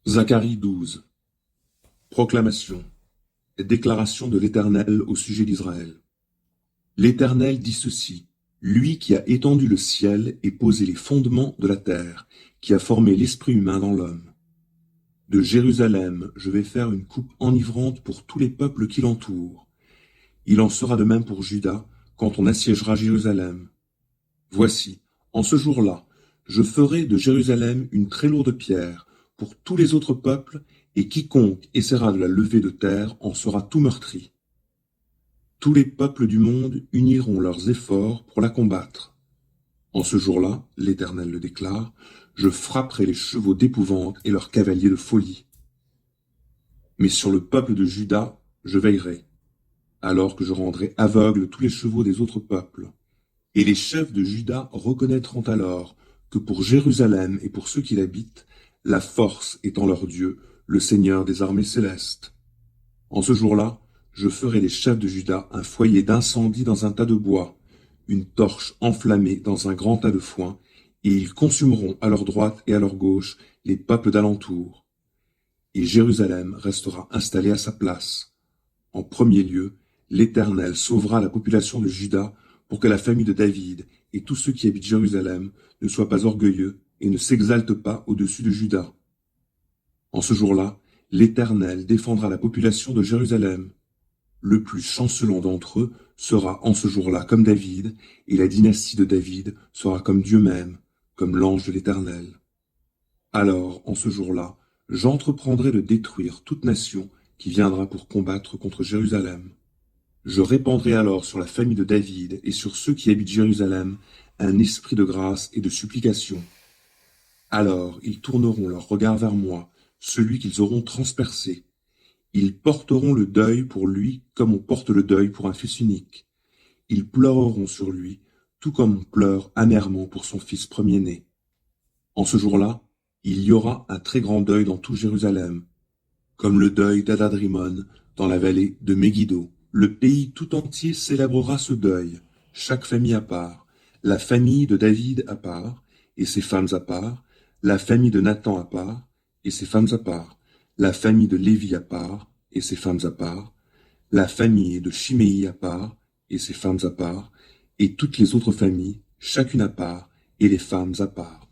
Zacharie 12. Proclamation et déclaration de l'Éternel au sujet d'Israël. L'Éternel dit ceci, lui qui a étendu le ciel et posé les fondements de la terre, qui a formé l'esprit humain dans l'homme. De Jérusalem, je vais faire une coupe enivrante pour tous les peuples qui l'entourent. Il en sera de même pour Juda, quand on assiégera Jérusalem. Voici, en ce jour-là, je ferai de Jérusalem une très lourde pierre pour tous les autres peuples, et quiconque essaiera de la lever de terre en sera tout meurtri. Tous les peuples du monde uniront leurs efforts pour la combattre. En ce jour-là, l'Éternel le déclare, je frapperai les chevaux d'épouvante et leurs cavaliers de folie. Mais sur le peuple de Juda, je veillerai, alors que je rendrai aveugles tous les chevaux des autres peuples. Et les chefs de Juda reconnaîtront alors que pour Jérusalem et pour ceux qui l'habitent, la force est en leur Dieu, le Seigneur des armées célestes. En ce jour-là, je ferai des chefs de Juda un foyer d'incendie dans un tas de bois, une torche enflammée dans un grand tas de foin, et ils consumeront à leur droite et à leur gauche les peuples d'alentour. Et Jérusalem restera installée à sa place. En premier lieu, l'Éternel sauvera la population de Juda pour que la famille de David et tous ceux qui habitent Jérusalem ne soient pas orgueilleux et ne s'exaltent pas au-dessus de Juda. En ce jour-là, l'Éternel défendra la population de Jérusalem. Le plus chancelant d'entre eux sera en ce jour-là comme David, et la dynastie de David sera comme Dieu même, comme l'ange de l'Éternel. Alors, en ce jour-là, j'entreprendrai de détruire toute nation qui viendra pour combattre contre Jérusalem. Je répandrai alors sur la famille de David et sur ceux qui habitent Jérusalem un esprit de grâce et de supplication. Alors ils tourneront leur regard vers moi, celui qu'ils auront transpercé. Ils porteront le deuil pour lui comme on porte le deuil pour un fils unique. Ils pleureront sur lui, tout comme on pleure amèrement pour son fils premier-né. En ce jour-là, il y aura un très grand deuil dans tout Jérusalem, comme le deuil d'Adadrimon dans la vallée de Megiddo. Le pays tout entier célébrera ce deuil, chaque famille à part, la famille de David à part, et ses femmes à part, la famille de Nathan à part, et ses femmes à part, la famille de Lévi à part, et ses femmes à part, la famille de Chiméi à part, et ses femmes à part, et toutes les autres familles, chacune à part, et les femmes à part.